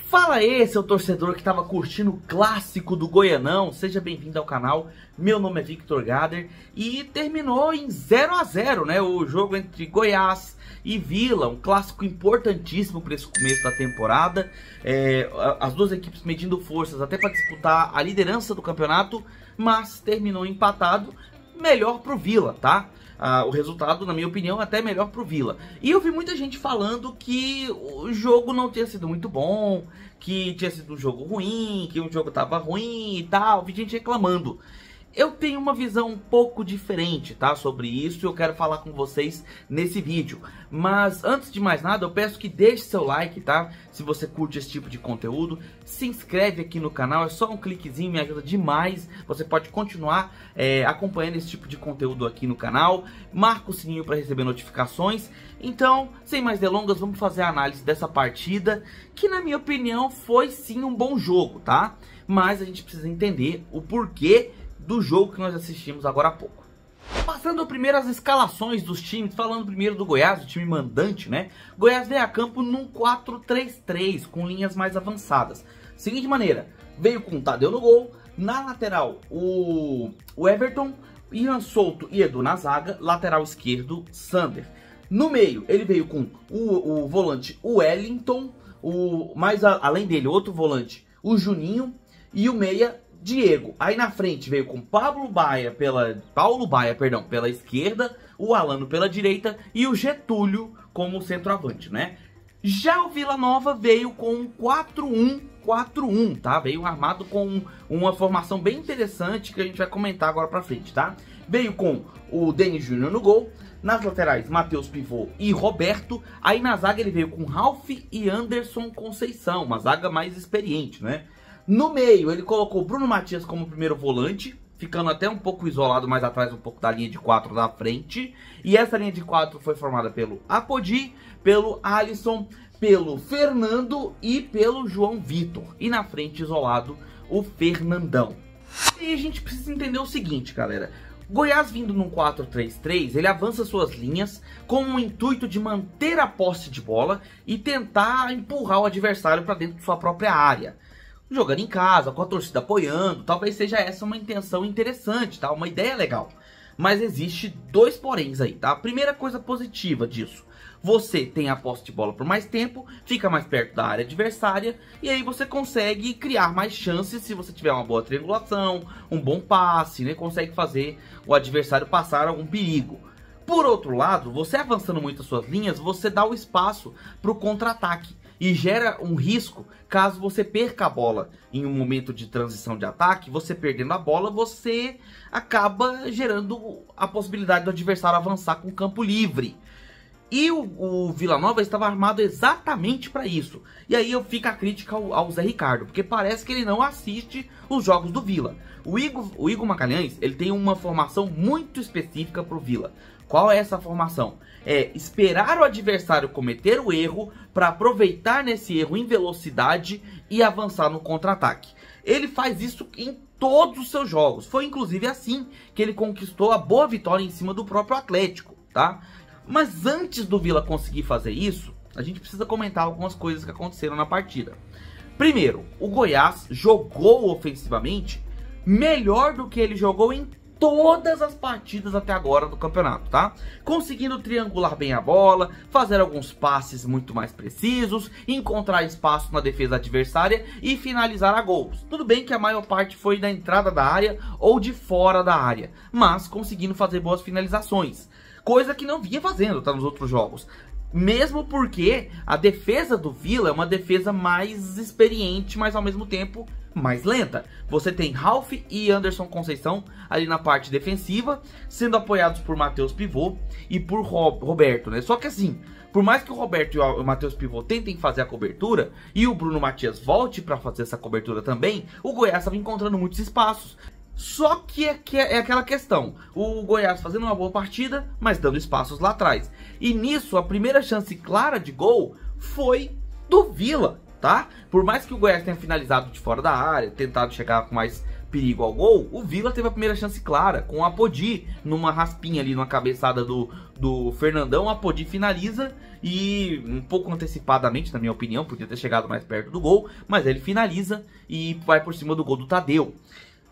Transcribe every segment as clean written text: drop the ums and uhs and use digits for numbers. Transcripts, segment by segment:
Fala aí, seu torcedor que estava curtindo o clássico do Goianão, seja bem-vindo ao canal. Meu nome é Victor Gader e terminou em 0-0, né? O jogo entre Goiás e Vila, um clássico importantíssimo para esse começo da temporada. As duas equipes medindo forças até para disputar a liderança do campeonato, mas terminou empatado, melhor pro Vila, tá? O resultado, na minha opinião, é até melhor pro Vila. E eu vi muita gente falando que o jogo não tinha sido muito bom, que tinha sido um jogo ruim, que o jogo tava ruim e tal. Vi gente reclamando. Eu tenho uma visão um pouco diferente, tá, sobre isso, e eu quero falar com vocês nesse vídeo. Mas antes de mais nada, eu peço que deixe seu like, tá? Se você curte esse tipo de conteúdo, se inscreve aqui no canal, é só um cliquezinho, me ajuda demais. Você pode continuar acompanhando esse tipo de conteúdo aqui no canal. Marca o sininho para receber notificações. Então, sem mais delongas, vamos fazer a análise dessa partida, que na minha opinião foi sim um bom jogo, tá? Mas a gente precisa entender o porquê do jogo que nós assistimos agora há pouco. Passando primeiro as escalações dos times, falando primeiro do Goiás, o time mandante, né? Goiás veio a campo num 4-3-3, com linhas mais avançadas. Seguinte maneira, veio com o Tadeu no gol, na lateral o Everton, Ian Souto e Edu na zaga, lateral esquerdo Sander. No meio ele veio com o volante Wellington, além dele outro volante, o Juninho, e o meia Diego. Aí na frente veio com Paulo Baia pela esquerda, o Alano pela direita e o Getúlio como centroavante, né? Já o Vila Nova veio com um 4-1-4-1, tá? Veio armado com uma formação bem interessante que a gente vai comentar agora pra frente, tá? Veio com o Denis Júnior no gol, nas laterais Matheus Pivô e Roberto, aí na zaga ele veio com Ralf e Anderson Conceição, uma zaga mais experiente, né? No meio, ele colocou o Bruno Matias como primeiro volante, ficando até um pouco isolado mais atrás, um pouco da linha de 4 da frente. E essa linha de 4 foi formada pelo Apodi, pelo Alisson, pelo Fernando e pelo João Vitor. E na frente, isolado, o Fernandão. E a gente precisa entender o seguinte, galera. Goiás vindo num 4-3-3, ele avança suas linhas com o intuito de manter a posse de bola e tentar empurrar o adversário para dentro de sua própria área. Jogando em casa, com a torcida apoiando, talvez seja essa uma intenção interessante, tá? Uma ideia legal. Mas existe dois poréns aí, tá? A primeira coisa positiva disso: você tem a posse de bola por mais tempo, fica mais perto da área adversária, e aí você consegue criar mais chances se você tiver uma boa triangulação, um bom passe, né? Consegue fazer o adversário passar algum perigo. Por outro lado, você avançando muito as suas linhas, você dá o espaço para o contra-ataque e gera um risco caso você perca a bola em um momento de transição de ataque. Você perdendo a bola, você acaba gerando a possibilidade do adversário avançar com o campo livre. E o Vila Nova estava armado exatamente para isso. E aí fica a crítica ao Zé Ricardo, porque parece que ele não assiste os jogos do Vila. O Igor Magalhães, ele tem uma formação muito específica para o Vila. Qual é essa formação? É esperar o adversário cometer o erro para aproveitar nesse erro em velocidade e avançar no contra-ataque. Ele faz isso em todos os seus jogos. Foi inclusive assim que ele conquistou a boa vitória em cima do próprio Atlético, tá? Mas antes do Vila conseguir fazer isso, a gente precisa comentar algumas coisas que aconteceram na partida. Primeiro, o Goiás jogou ofensivamente melhor do que ele jogou em todas as partidas até agora do campeonato, tá? Conseguindo triangular bem a bola, fazer alguns passes muito mais precisos, encontrar espaço na defesa adversária e finalizar a gols. Tudo bem que a maior parte foi da entrada da área ou de fora da área, mas conseguindo fazer boas finalizações, coisa que não vinha fazendo, tá, nos outros jogos. Mesmo porque a defesa do Vila é uma defesa mais experiente, mas ao mesmo tempo mais lenta. Você tem Ralf e Anderson Conceição ali na parte defensiva, sendo apoiados por Matheus Pivô e por Roberto, né? Só que assim, por mais que o Roberto e o Matheus Pivô tentem fazer a cobertura e o Bruno Matias volte para fazer essa cobertura também, o Goiás estava encontrando muitos espaços. Só que é aquela questão, o Goiás fazendo uma boa partida, mas dando espaços lá atrás. E nisso, a primeira chance clara de gol foi do Vila, tá? Por mais que o Goiás tenha finalizado de fora da área, tentado chegar com mais perigo ao gol, o Vila teve a primeira chance clara, com o Apodi numa raspinha ali, numa cabeçada do Fernandão. O Apodi finaliza e um pouco antecipadamente, na minha opinião, podia ter chegado mais perto do gol, mas ele finaliza e vai por cima do gol do Tadeu.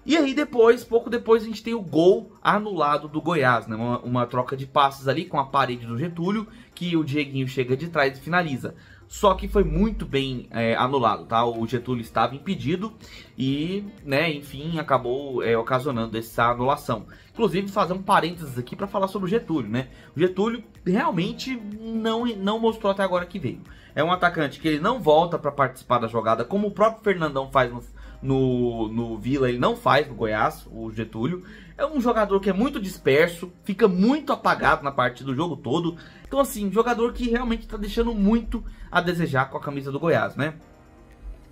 E aí depois, pouco depois, a gente tem o gol anulado do Goiás, né? Uma troca de passes ali com a parede do Getúlio, que o Dieguinho chega de trás e finaliza. Só que foi muito bem anulado, tá? O Getúlio estava impedido e, né, enfim, acabou ocasionando essa anulação. Inclusive, fazer um parênteses aqui para falar sobre o Getúlio, né? O Getúlio realmente não mostrou até agora que veio. É um atacante que ele não volta para participar da jogada, como o próprio Fernandão faz no Vila, ele não faz no Goiás, o Getúlio. É um jogador que é muito disperso, fica muito apagado na parte do jogo todo. Então assim, jogador que realmente está deixando muito a desejar com a camisa do Goiás, né?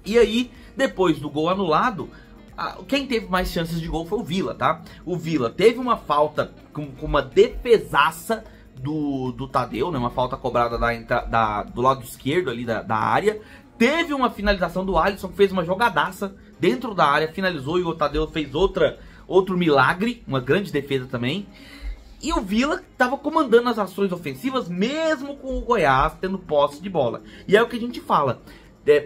E aí, depois do gol anulado, quem teve mais chances de gol foi o Vila, tá? O Vila teve uma falta com uma defesaça do Tadeu, né? Uma falta cobrada do lado esquerdo ali da área. Teve uma finalização do Alisson, que fez uma jogadaça dentro da área, finalizou, e o Tadeu fez outro milagre, uma grande defesa também. E o Vila estava comandando as ações ofensivas, mesmo com o Goiás tendo posse de bola. E é o que a gente fala.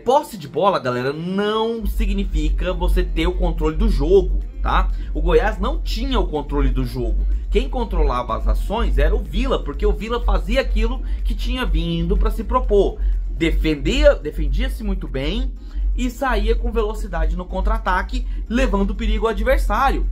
Posse de bola, galera, não significa você ter o controle do jogo, tá? O Goiás não tinha o controle do jogo. Quem controlava as ações era o Vila, porque o Vila fazia aquilo que tinha vindo para se propor. Defendia-se muito bem e saía com velocidade no contra-ataque, levando perigo ao adversário.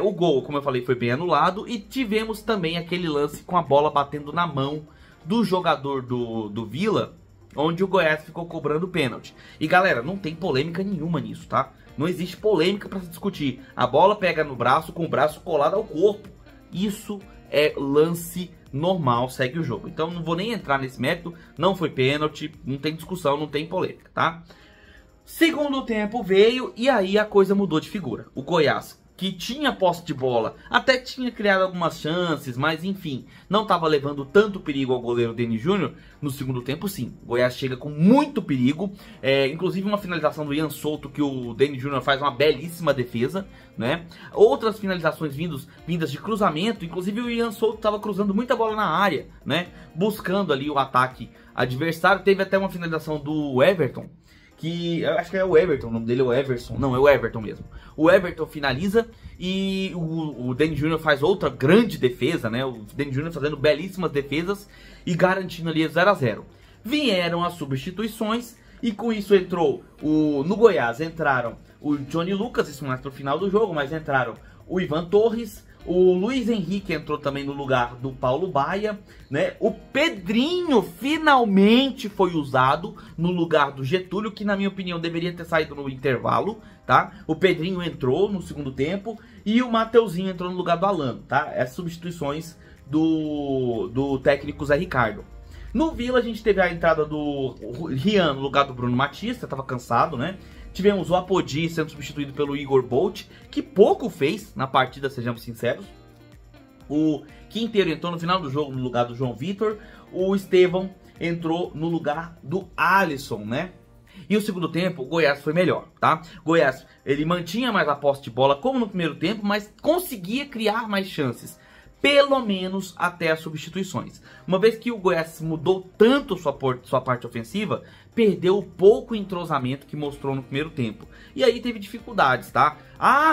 O gol, como eu falei, foi bem anulado, e tivemos também aquele lance com a bola batendo na mão do jogador do Vila, onde o Goiás ficou cobrando pênalti. E galera, não tem polêmica nenhuma nisso, tá? Não existe polêmica para se discutir. A bola pega no braço com o braço colado ao corpo. Isso é lance normal, segue o jogo. Então não vou nem entrar nesse mérito, não foi pênalti, não tem discussão, não tem polêmica, tá? Segundo tempo veio e aí a coisa mudou de figura. O Goiás, que tinha posse de bola, até tinha criado algumas chances, mas enfim, não estava levando tanto perigo ao goleiro Denis Júnior. No segundo tempo, sim, o Goiás chega com muito perigo, inclusive uma finalização do Ian Souto, que o Denis Júnior faz uma belíssima defesa, né? Outras finalizações vindas de cruzamento, inclusive o Ian Souto estava cruzando muita bola na área, né? Buscando ali o ataque adversário. Teve até uma finalização do Everton, que eu acho que é o Everton, o nome dele é o Everson, não, é o Everton mesmo. O Everton finaliza e o Denis Júnior faz outra grande defesa, né? O Denis Júnior fazendo belíssimas defesas e garantindo ali 0 a 0. Vieram as substituições e com isso entrou no Goiás entraram o Johnny Lucas, isso mais pro final do jogo, mas entraram o Ivan Torres, o Luiz Henrique entrou também no lugar do Paulo Baia, né? O Pedrinho finalmente foi usado no lugar do Getúlio, que na minha opinião deveria ter saído no intervalo, tá? O Pedrinho entrou no segundo tempo e o Mateuzinho entrou no lugar do Alan, tá? Essas substituições do técnico Zé Ricardo. No Vila a gente teve a entrada do Rian no lugar do Bruno Matista, tava cansado, né? Tivemos o Apodi sendo substituído pelo Igor Bolt, que pouco fez na partida, sejamos sinceros. O Quinteiro entrou no final do jogo no lugar do João Vitor. O Estevão entrou no lugar do Alisson, né? E o segundo tempo, o Goiás foi melhor, tá? O Goiás, ele mantinha mais a posse de bola como no primeiro tempo, mas conseguia criar mais chances. Pelo menos até as substituições. Uma vez que o Goiás mudou tanto sua parte ofensiva, perdeu o pouco entrosamento que mostrou no primeiro tempo. E aí teve dificuldades, tá?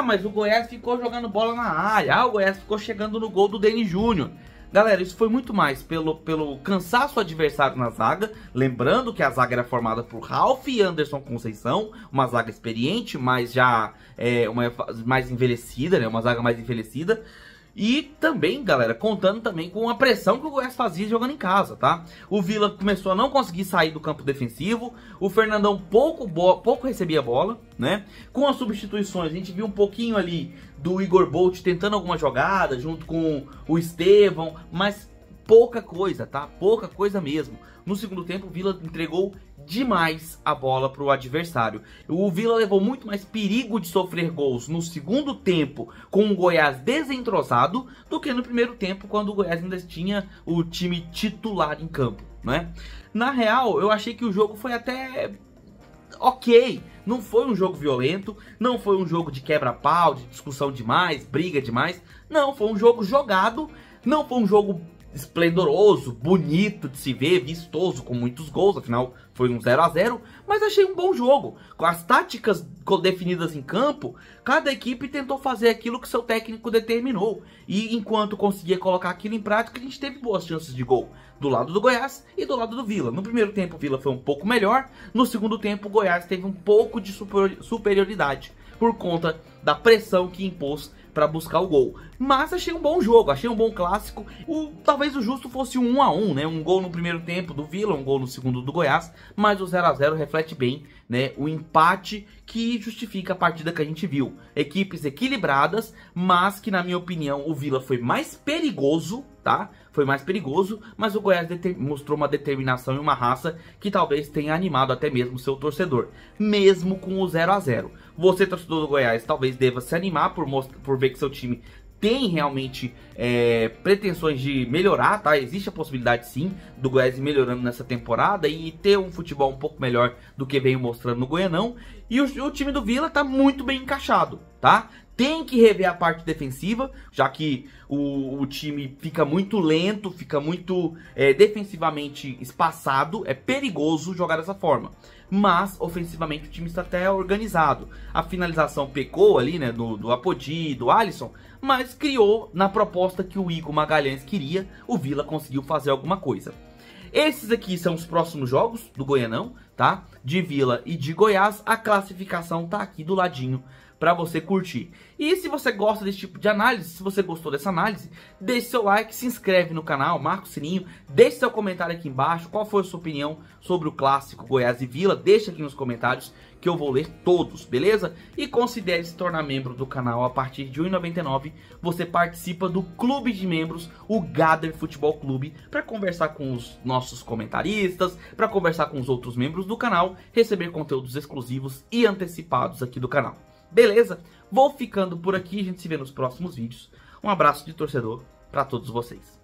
Mas o Goiás ficou jogando bola na área. O Goiás ficou chegando no gol do Denis Júnior. Galera, isso foi muito mais pelo cansaço adversário na zaga. Lembrando que a zaga era formada por Ralf e Anderson Conceição. Uma zaga experiente, mas já mais envelhecida, né? Uma zaga mais envelhecida. E também, galera, contando também com a pressão que o Goiás fazia jogando em casa, tá? O Vila começou a não conseguir sair do campo defensivo. O Fernandão pouco recebia a bola, né? Com as substituições, a gente viu um pouquinho ali do Igor Bolt tentando alguma jogada junto com o Estevão, mas pouca coisa, tá? Pouca coisa mesmo. No segundo tempo, o Vila entregou demais a bola para o adversário. O Vila levou muito mais perigo de sofrer gols no segundo tempo com o Goiás desentrosado do que no primeiro tempo, quando o Goiás ainda tinha o time titular em campo, né? Na real, eu achei que o jogo foi até ok, não foi um jogo violento, não foi um jogo de quebra-pau, de discussão demais, briga demais. Não, foi um jogo jogado, não foi um jogo esplendoroso, bonito de se ver, vistoso, com muitos gols, afinal foi um 0 a 0, mas achei um bom jogo. Com as táticas definidas em campo, cada equipe tentou fazer aquilo que seu técnico determinou, e enquanto conseguia colocar aquilo em prática, a gente teve boas chances de gol do lado do Goiás e do lado do Vila. No primeiro tempo o Vila foi um pouco melhor, no segundo tempo o Goiás teve um pouco de superioridade por conta da pressão que impôs para buscar o gol. Mas achei um bom jogo, achei um bom clássico. Talvez o justo fosse um 1 a 1, né? Um gol no primeiro tempo do Vila, um gol no segundo do Goiás, mas o 0 a 0 reflete bem, né, o empate que justifica a partida que a gente viu. Equipes equilibradas, mas que na minha opinião o Vila foi mais perigoso, tá? Foi mais perigoso, mas o Goiás mostrou uma determinação e uma raça que talvez tenha animado até mesmo o seu torcedor, mesmo com o 0 a 0. Você, torcedor do Goiás, talvez deva se animar por ver que seu time tem realmente pretensões de melhorar, tá? Existe a possibilidade sim do Goiás ir melhorando nessa temporada e ter um futebol um pouco melhor do que veio mostrando no Goianão. E o time do Vila tá muito bem encaixado, tá? Tem que rever a parte defensiva, já que o time fica muito lento, fica muito defensivamente espaçado. É perigoso jogar dessa forma. Mas, ofensivamente, o time está até organizado. A finalização pecou ali, né, do Apodi, do Alisson, mas criou na proposta que o Igor Magalhães queria. O Vila conseguiu fazer alguma coisa. Esses aqui são os próximos jogos do Goianão, tá? De Vila e de Goiás. A classificação tá aqui do ladinho para você curtir. E se você gosta desse tipo de análise, se você gostou dessa análise, deixe seu like, se inscreve no canal, marca o sininho, deixe seu comentário aqui embaixo, qual foi a sua opinião sobre o clássico Goiás e Vila, deixa aqui nos comentários que eu vou ler todos, beleza? E considere se tornar membro do canal a partir de R$ 1,99, você participa do clube de membros, o Gather Futebol Clube, para conversar com os nossos comentaristas, para conversar com os outros membros do canal, receber conteúdos exclusivos e antecipados aqui do canal. Beleza? Vou ficando por aqui, a gente se vê nos próximos vídeos. Um abraço de torcedor para todos vocês.